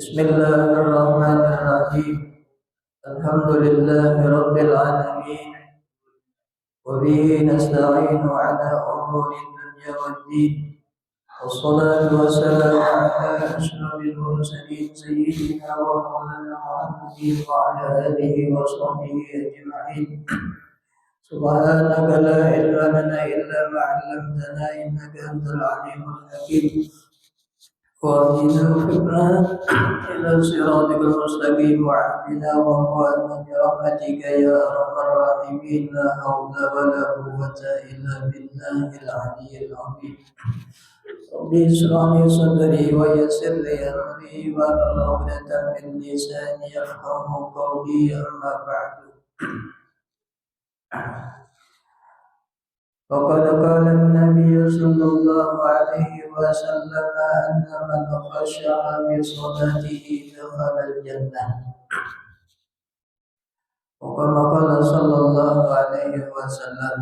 Bismillahirrahmanirrahim. Alhamdulillahi rabbil alamin. Wa bihi nasta'inu ala umuri dunya waddin. Wassalatu wassalamu ala asyrafil mursalin sayyidina wa maulana Muhammadin wa ala alihi wa sahbihi ajma'in. Subhanaka la ilma lana illa ma 'allamtana innaka antal alimul hakim. واهدنا وفقنا إلى صراطك المستقيم واهدنا وارفعنا برحمتك يا أرحم الراحمين لا حول ولا قوة إلا بالله العلي العظيم رب اشرح لي صدري ويسر لي أمري واحلل عقدة من لساني يفقهوا قولي أما بعد وقد قال النبي صلى الله عليه وسلم أن من خشع بصلاته دخل الجنة وكما قال صلى الله عليه wasallam.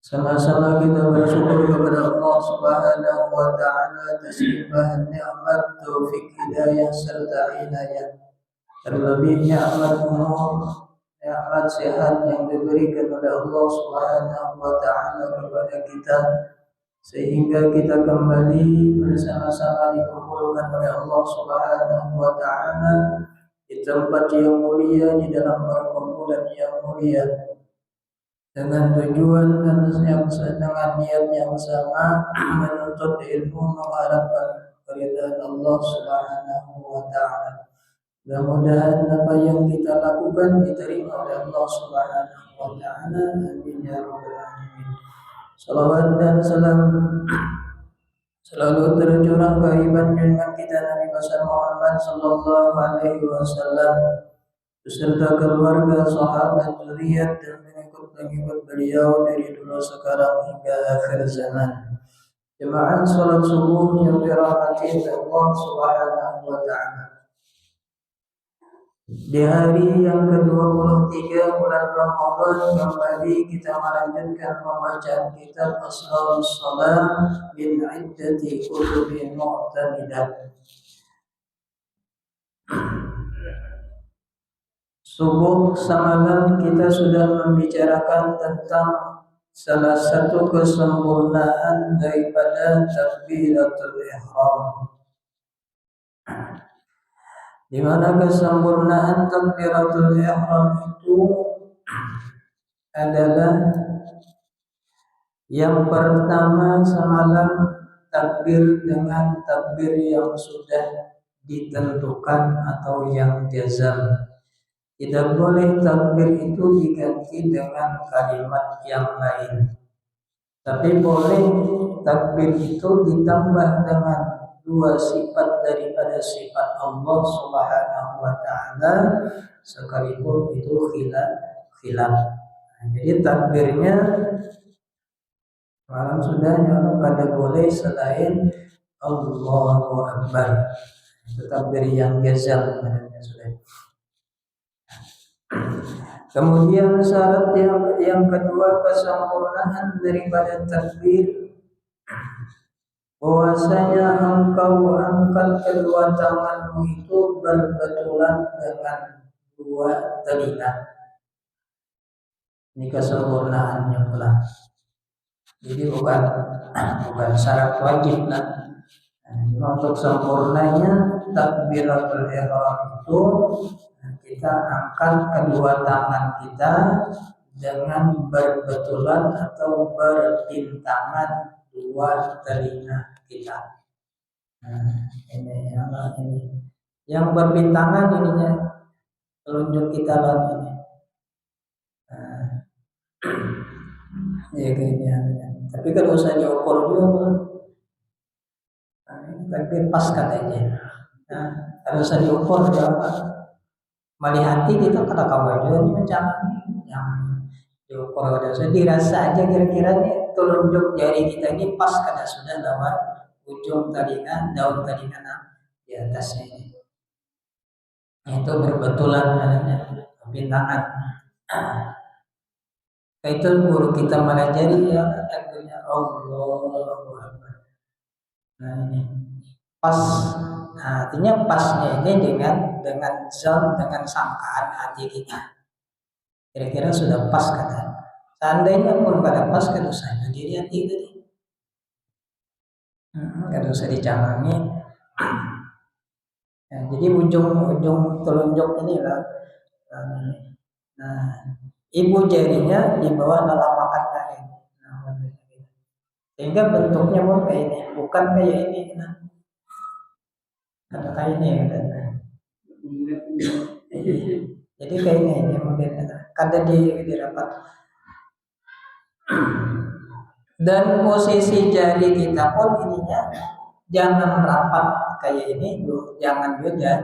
Sama-sama kita bersyukur kepada Allah Subhanahu wa taala atas limpahan nikmat, taufik, hidayah serta inayah. Terlebih nikmat umur, nikmat sehat yang diberikan oleh Allah Subhanahu wa taala kepada kita sehingga kita kembali bersama-sama dikumpulkan oleh Allah Subhanahu wa taala di tempat yang mulia, di dalam perkumpulan yang mulia dengan tujuan dan dengan niat yang sama, menuntut ilmu, mengharapkan keridhaan Allah Subhanahu wa taala. Mudah-mudahan apa yang kita lakukan diterima oleh Allah Subhanahu wa taala. Amin ya rabbal alamin. Salawat dan salam selalu tercurah kehadiran junjungan kita Nabi besar Muhammad sallallahu alaihi wasallam beserta keluarga, sahabat, zuriat dan pengikut-pengikut beliau dari dulu sekarang hingga akhir zaman. Jemaah salat subuh yang dirahmati Allah Subhanahu wa taala. Di hari yang ke-23 bulan Ramadan kembali kita melanjutkan pembacaan kitab Asrarus Salam min iddati kutubin mu'tamidah. Subuh semalam kita sudah membicarakan tentang salah satu kesempurnaan daripada takbiratul ihram, di mana kesempurnaan takbiratul ihram itu adalah yang pertama semalam takbir dengan takbir yang sudah ditentukan atau yang jazam. Tidak boleh takbir itu diganti dengan kalimat yang lain, tapi boleh takbir itu ditambah dengan dua sifat daripada sifat Allah Subhanahu wa taala sekalipun itu khilaf. Jadi takbirnya malam sudah yang pada boleh selain Allahu Akbar. Itu takbir yang jazam sudah. Kemudian syarat yang kedua kesempurnaan daripada takbir, bahwasanya engkau angkat kedua tanganmu itu berbetulan dengan dua telinga. Ini kesempurnaannya pula. Jadi bukan syarat wajib lah. Untuk sempurnanya takbiratul ihram itu kita angkat kedua tangan kita dengan berbetulan atau berpintangan dua telinga kita. Ini yang berpintangan ininya telunjuk kita lagi ini. Ya kayaknya. Tapi kalau usah diukur juga, tapi pas katanya. Kalau usah diukur berapa? Melihati kita kata kamu juga ini macam yang diukur ada. Saya dirasa aja kira-kira nih telunjuk jari kita ini pas karena sudah lewat ujung telinga, daun telinga di atasnya ini. Itu berbetulan adanya pintangan. Itu guru kita mengajari ya takbirnya Allahu Akbar. Nah ini pas Nah, artinya pasnya ini dengan zon, dengan sangkaan hati kita. Kira-kira sudah pas kata. Seandainya pun pada pas kan usahanya diri hati tadi. Kan usah dicanangi. Ya, jadi ujung telunjuk ini lah. Nah, ibu jarinya di bawah telapak kaki. Nah, sehingga bentuknya pun kayak ini, bukan kayak ini. Nah, ada kayak ini ya. Jadi kayak ini modelnya. Kada dirapat. Dan posisi jari kita pun ininya jangan rapat kayak ini, jangan juga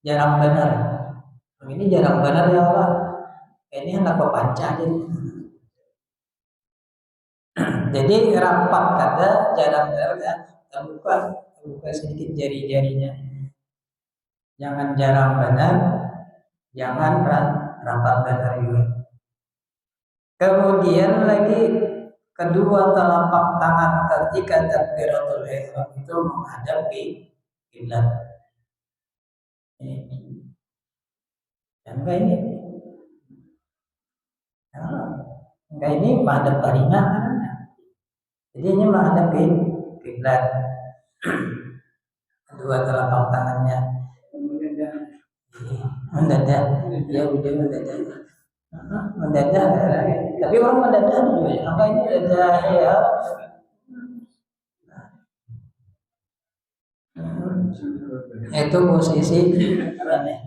jarang benar. Ini jarang benar ya Allah. Ini anak pepanca aja. Jadi rapat kada jarang benar kan. Terbuka sedikit jari-jarinya. Jangan jarang benar, jangan rapat benar juga. Kemudian lagi kedua telapak tangan ketika takbiratul ihram itu menghadap kiblat. Yang ini, enggak ini menghadap telinga kan? Jadi ini menghadap kiblat. Kedua telapak tangannya mendadak, ya udah mendadak. Tapi orang mendadak juga ya. Angka ini mendadak ya. Itu posisi aneh.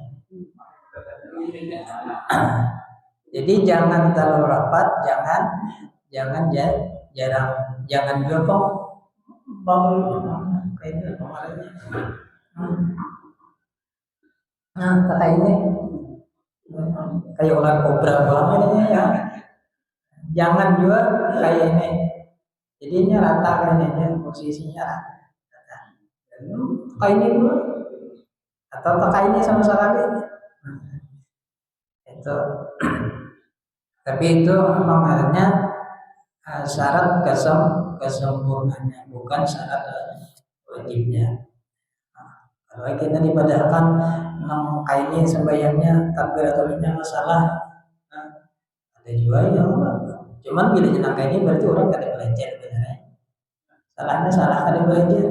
Jadi jangan terlalu rapat, jangan jarang, jangan juga kayak kemarinnya. Nah, kata ini kayak ular kobra pulang ini ya. Jangan juga kayak ini. Jadinya rata kayaknya posisinya rata. Kayak ini dulu atau pakai ini sama sekali. Itu. Tapi itu mengarahnya syarat kesempurnaannya, bukan syarat wajibnya. Kalau kita dipadahkan ini sembahyangnya takbiratul masalah, ada juga yang cuman bila jenaka ini berarti orang kada belajar benar. Salahnya salah kada belajar.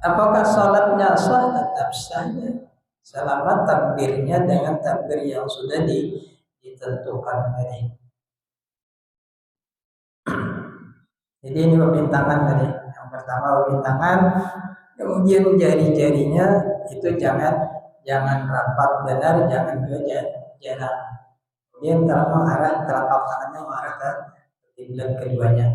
Apakah salatnya sah? Tetap sah. Selama takbirnya dengan takbir yang sudah ditentukan tadi. Jadi ini pembintangan tadi. Yang pertama pembintangan, kemudian jari-jarinya itu jangan rapat benar, jangan juga jarang. Kemudian kalau mengarah telapak tangannya mengarah ke kiblat keduanya.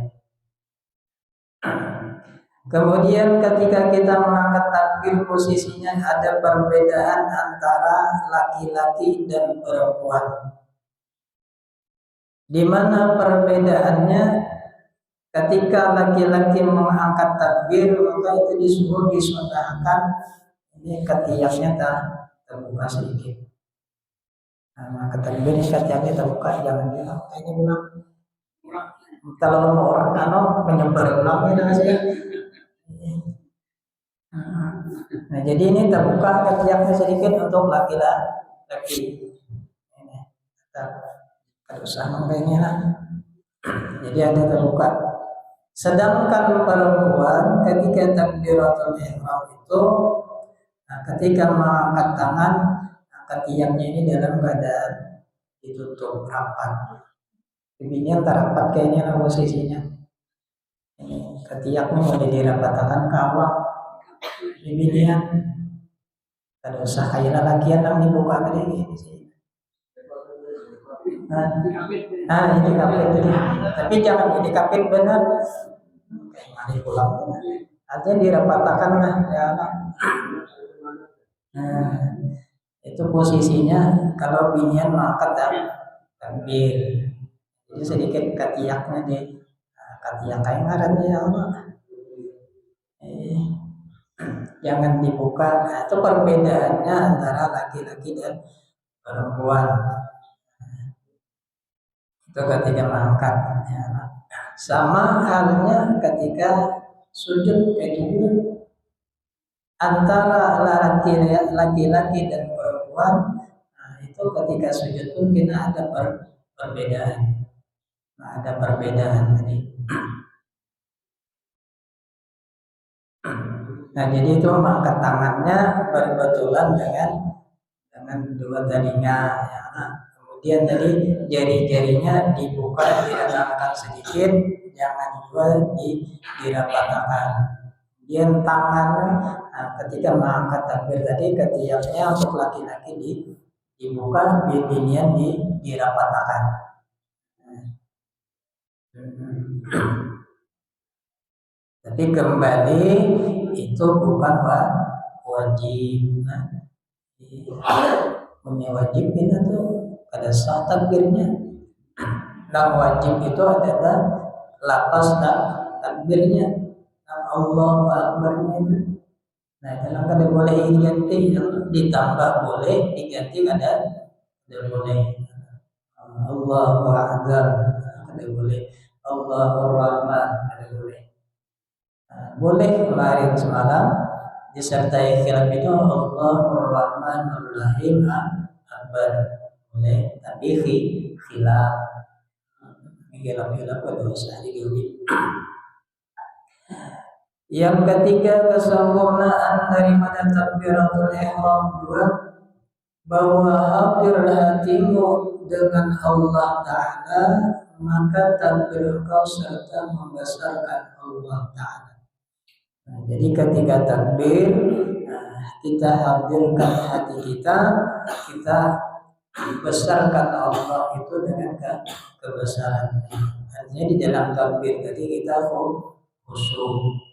Kemudian ketika kita mengangkat takbir posisinya ada perbedaan antara laki-laki dan perempuan. Di mana perbedaannya ketika laki-laki mengangkat takbir maka itu disuruh disunahkan ini ketiaknya terbuka sedikit. Nah, takbir ini ketiaknya terbuka, jangan bilang ini bilang kalau mau orang menyebar ulangnya sih. Nah, jadi ini terbuka ketiaknya sedikit untuk laki-laki. Ini kita usah ini lah. Jadi ada terbuka. Sedangkan perempuan ketika takbiratul ihram itu, ketika mengangkat tangan, ketiaknya ini dalam keadaan ditutup rapat. Bibinya terapat kayaknya posisinya. Ini ketiaknya mau dirapatkan ke awak. Bibinya kada usah kayak lalakian yang dibuka tadi ini sih. Nah ini kapit tadi. Tapi jangan ini kapit benar. Kayak mana pulang. Artinya dirapatkan lah ya. Nah, itu posisinya kalau binian mengangkat takbir. Jadi sedikit ketiaknya deh. Katiak kayak ngarannya ya Allah. Jangan dibuka. Nah, itu perbedaannya antara laki-laki dan perempuan. Itu ketika mengangkat. Ya. Sama halnya ketika ketika sujud itu antara laki-laki dan perempuan, nah, itu ketika sujud pun kita ada perbedaan. Nah, ada perbedaan tadi. Nah, jadi itu mengangkat tangannya berbetulan dengan dua telinga. Ya. Nah, kemudian tadi jari-jarinya dibuka, didatangkan sedikit, jangan juga dirapatkan. Kemudian tangan, nah, ketika mengangkat takbir tadi ketiaknya untuk laki-laki dibuka, bibirnya dirapatkan. Tapi kembali itu bukan wajib. Nah, punya wajib itu tuh pada saat takbirnya. Nah, wajib itu adalah lapas takbirnya. Allahu Akbarnya itu. Nah, kalau kada boleh diganti, ditambah boleh, diganti kada boleh. Allahu Akbar kada boleh. Allahur Rahman kada boleh. Boleh kemarin semalam disertai khilaf itu Allahur Rahmanur Rahim Akbar boleh, tapi khilaf dosa digauin. Yang ketiga, kesempurnaan daripada takbiratul ihram 2, bahwa hadir hatimu dengan Allah Ta'ala, maka takbir engkau serta membesarkan Allah Ta'ala. Nah, jadi ketika takbir, kita hadirkan hati kita besarkan Allah itu dengan kebesaran. Artinya di dalam takbir tadi kita khusyuk,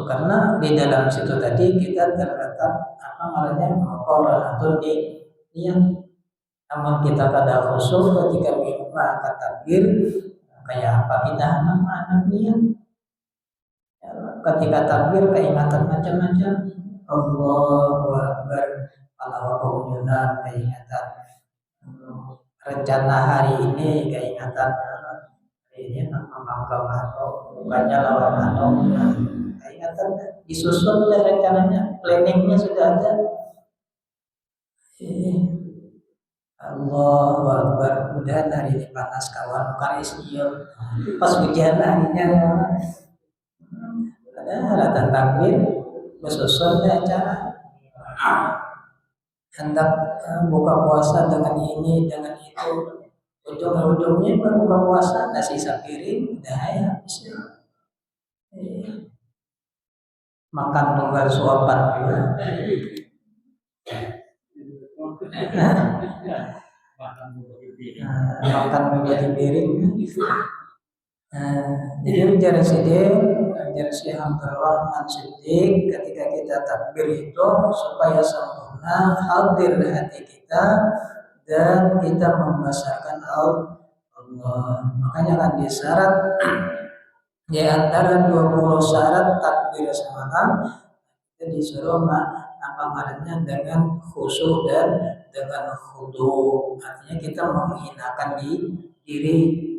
karena di dalam situ tadi kita terletak muqaranatun niat. Namun kita kada khusyuk ketika mengangkat takbir, kayak apa kita anak niat? Ketika takbir keingatan macam-macam. Allahu Akbar, kalau kemudian keingatan rencana hari ini, keingatan ini memanggang atau bukannya lawan atau keingatan disusun dan rencananya, planningnya sudah ada. Allahu Akbar, mudah hari ini panas kawan, bukan isinya pas hujan harinya ada alatan takbir bersusun acara hendak buka puasa dengan ini dengan itu, ujung-ujungnya buka puasa nasi sapiring udah habis ya. Makan tunggal suapan juga. Makan menjadi piring. Jadi ujar Syekh Abdul Rahman Siddiq, ketika kita takbir itu supaya sempurna hadir hati kita dan kita membesarkan Allah. Makanya kan di syarat di antara 20 syarat takbir semalam kita disuruh dengan khusyuk dan dengan khudu. Artinya kita menghinakan diri.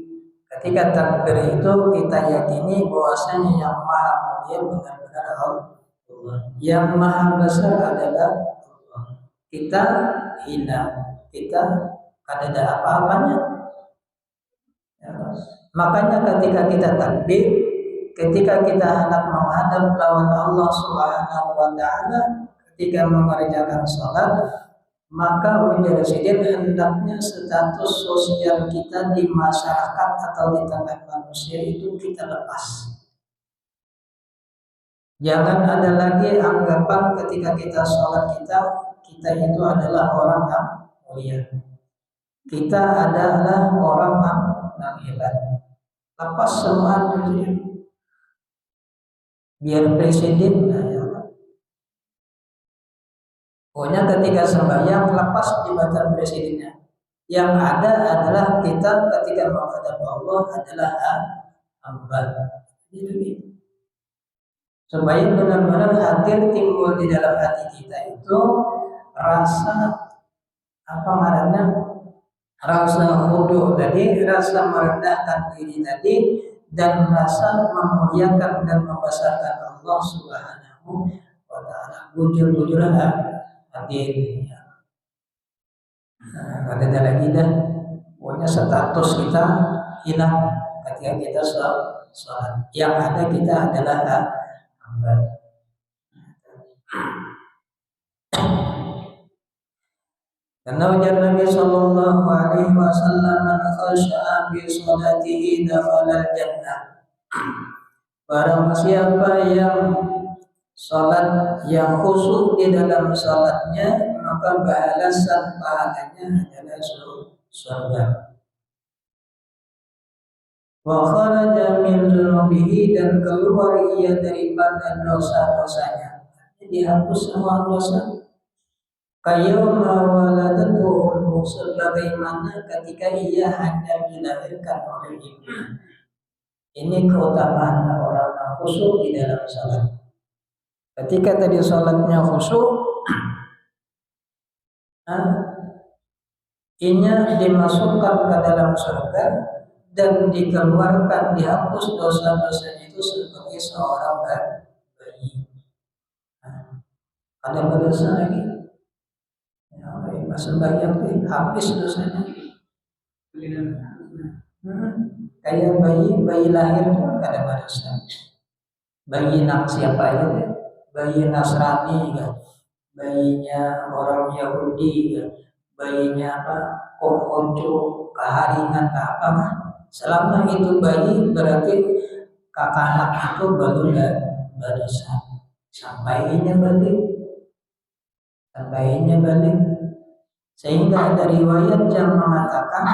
Ketika takbir itu kita yakini bahwasanya yang maha mulia benar-benar Allah, yang maha besar adalah Allah. Kita hina, kita ada apa-apanya. Ya, makanya ketika kita takbir, ketika kita hendak menghadap lawan Allah Subhanahu wa Ta'ala, ketika mengerjakan sholat, maka ujar Sidin hendaknya status sosial kita di masyarakat atau di tengah manusia itu kita lepas. Jangan ada lagi anggapan ketika kita sholat kita itu adalah orang yang mulia. Kita adalah orang yang hebat. Lepas semua dunia. Biar presiden pokoknya ketika sembahyang lepas jabatan presidennya. Yang ada adalah kita ketika menghadap Allah adalah hamba. Gitu. Supaya benar-benar hadir timbul di dalam hati kita itu rasa rasa khudu tadi, rasa merendahkan diri tadi, dan rasa memuliakan dan membesarkan Allah Subhanahu wa taala. Bujur-bujur hadirin. Ada lagi dah, pokoknya status kita hilang ketika kita sholat. Yang ada kita adalah hamba. Karena ujar Nabi sallallahu alaihi wasallam, "Man khasha'a bi salatihi dakhala al-jannah." Barang siapa yang salat yang khusyuk di dalam salatnya, maka balasan pahalanya adalah surga. Wa kharaja min dzunubihi, dan keluar ia daripada dosa-dosanya. Dihapus semua dosa. Kayyuma waladatu ummuhu, sebagaimana ketika ia hanya dilahirkan oleh ibunya. Ini keutamaan orang yang khusyuk di dalam salat. Ketika tadi salatnya khusyuk, inya dimasukkan ke dalam surga dan dikeluarkan, dihapus dosa-dosanya itu sebagai seorang bayi. Ada berdosa lagi. Masa banyak habis dosanya. Kayak bayi lahir pun gak ada dosa. Bayi siapa aja deh. Bayi Nasrani kan, bayinya orang Yahudi kan, bayinya Konghucu, keharingan apa kan. Selama itu bayi berarti kakak anak itu belum berdosa. Sampainya balik. Sehingga ada riwayat yang mengatakan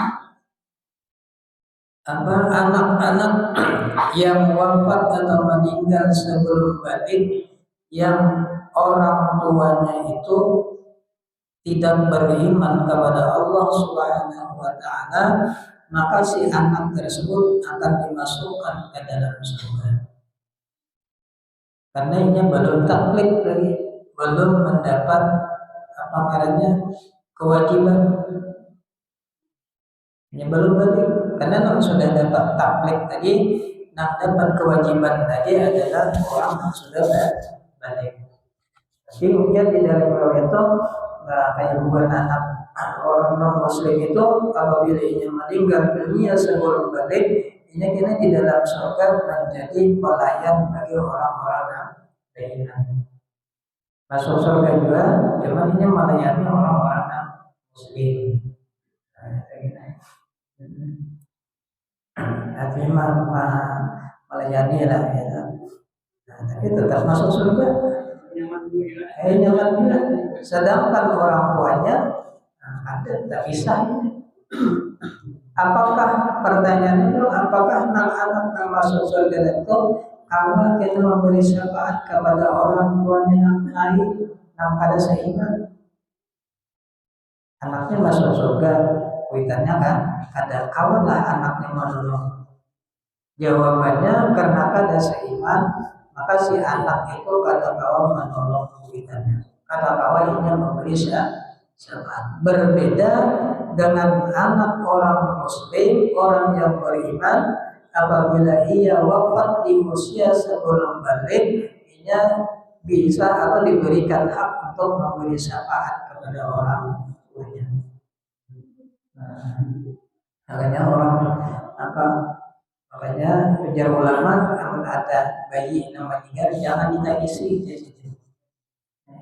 anak-anak yang wafat atau meninggal sebelum balik, yang orang tuanya itu tidak beriman kepada Allah Subhanahu wa taala, maka si anak tersebut akan dimasukkan ke dalam surga. Karena ini belum taklik lagi, belum mendapat kewajiban. Ini belum balik. Karena yang sudah dapat taklik tadi, dapat kewajiban tadi adalah orang yang sudah balik. Tapi mungkin di dalam riwayat itu kayak bukan anak orang non muslim itu, apabila ia meninggal dunia sebelum balik, ini kini di dalam surga menjadi pelayan bagi orang-orang yang beriman. Masuk surga juga, cuman ini melayani orang-orang yang muslim. Artinya melayani lah ya. Tapi tetap masuk surga. Nyaman juga. Sedangkan orang tuanya ada tak bisa. Apakah pertanyaannya itu, apakah anak-anak yang masuk surga itu karena kita memberi syafaat kepada orang tuanya yang lain yang pada seiman? Anaknya masuk surga, kuitannya kan ada kawanlah anaknya menolong. Jawabannya karena ada seiman, maka si anak itu kata kawan menolong kuitannya. Kata kawan ini memberi syafaat. Berbeda dengan anak orang muslim, orang yang beriman, apabila ia wafat di usia sebelum balik, ia bisa atau diberikan hak untuk memberi syafaat kepada orang tuanya. Makanya makanya ujar ulama, namun ada bayi yang meninggal jangan ditangisi di sini.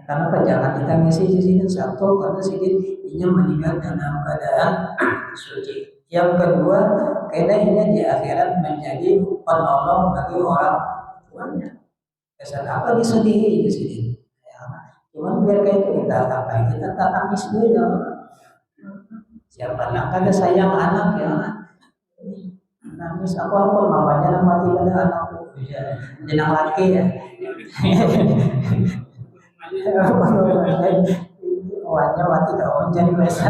Kenapa jangan ditangisi di sini? Satu, karena ini meninggal dalam keadaan suci. Yang kedua, karena ini di akhirat menjadi penolong bagi orang tuanya. Kesan apa disedihi di sini? Ya, cuman biar kayak itu kita tangis dulu ya. Siapa nak ada sayang anak ya, nangis apa mamanya mati pada anakku, jenang laki ya. Awalnya mati kau jadi biasa.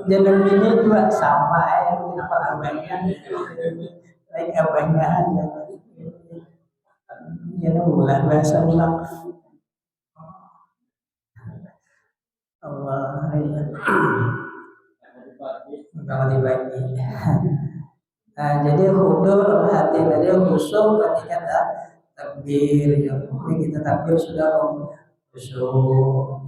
Jenang ini juga sama ya, apa abangnya, baik abangnya aja. Jenang bulan biasa ulang. Allah ya. Kalau dibagi. Nah, jadi hudur hati tadi khusyuk ketika takbir, ya kita takbir sudah khusyuk.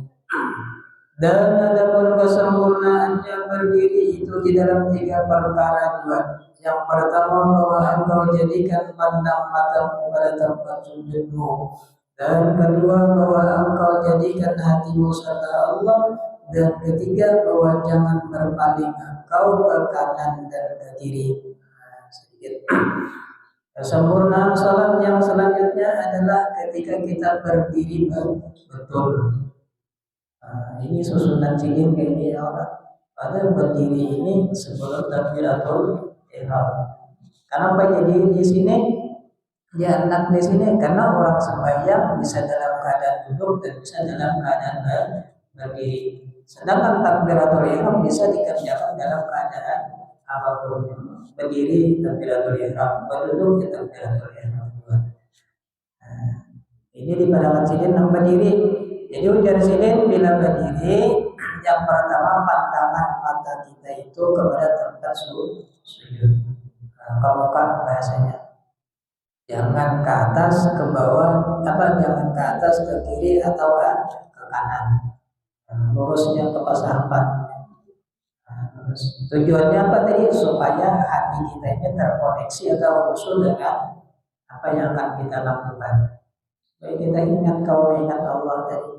Dan adapun kesempurnaannya berdiri itu di dalam 3 perkara juga. Yang pertama, bahwa engkau jadikan pandang matamu pada tempat sujudmu. Dan kedua, bahwa engkau jadikan hatimu serta Allah. Dan ketiga, bahwa jangan berpaling engkau ke kanan dan ke kiri. Sedikit. Kesempurnaan salat yang selanjutnya adalah ketika kita berdiri betul. Ini susunan cilik ini ya Allah. Pada berdiri ini sebelum takbiratul ihram. Kenapa jadi di sini? Ya enak di sini karena orang sembahyang bisa dalam keadaan duduk dan bisa dalam keadaan berdiri. Sedangkan takbiratul ihram bisa dikerjakan dalam keadaan apapun. Berdiri takbiratul ihram, berduduk takbiratul ihram. Ini di pandangan sidin yang berdiri. Jadi ujar sidin bila berdiri, yang pertama pandangan mata kita itu kepada tempat sujud. Ke muka bahasanya. Jangan ke atas, ke bawah, jangan ke atas, ke kiri atau ke kanan. Lurusnya ke pasahan. Tujuannya apa tadi? Supaya hati kita ini terkoneksi atau usul dengan apa yang akan kita lakukan. Supaya kita ingat Allah tadi.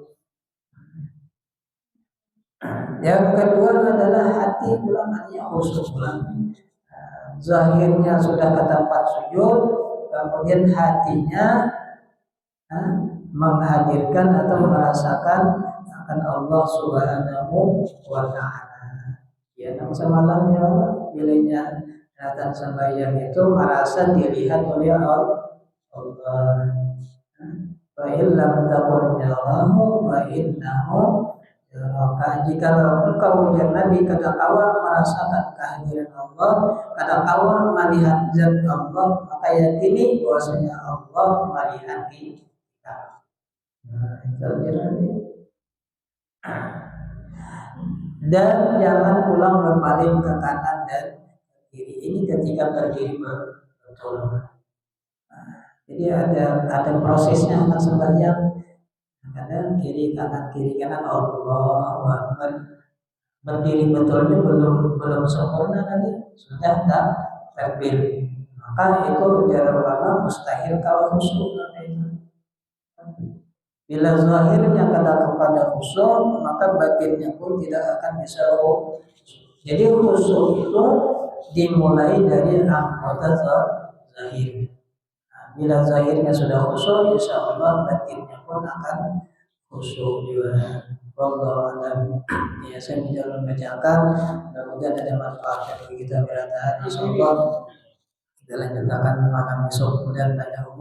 Yang kedua adalah hati ulangannya khusus ulang. Zahirnya sudah ke tempat sujud, kemudian hatinya menghadirkan atau merasakan akan Allah Subhanahu wa Ta'ala. Ya, yang semalamnya bilanya datang sembahyang itu merasa dilihat oleh Allah. Wa illam takun yarahu wa innahu yaraka. Jika engkau ujar Nabi kadang awal merasakan kehadiran Allah, kadang awal melihat zat Allah, maka yakini bahwasanya Allah melihat kita. Dan jangan pulang berpaling ke kanan dan kiri. Ini ketika berdiri betul. Jadi ada prosesnya anak sembahyang. Kadang kiri kanan Allah Akbar. Berdiri betulnya belum sempurna tadi, sudah tak takbir. Maka itu ujar ulama mustahil kalau khusyuk. Bila zahirnya kepada khusyuk, maka batinnya pun tidak akan bisa khusyuk. Jadi khusyuk itu dimulai dari anggota zahir. Bila zahirnya sudah khusyuk, insya Allah batinnya pun akan khusyuk juga. Wallahu a'lam. Ya, saya mencoba membacakan, mudah-mudahan ada manfaatnya bagi kita berada. Insya Allah kita lanjutkan malam besok. Kemudian banyak umur.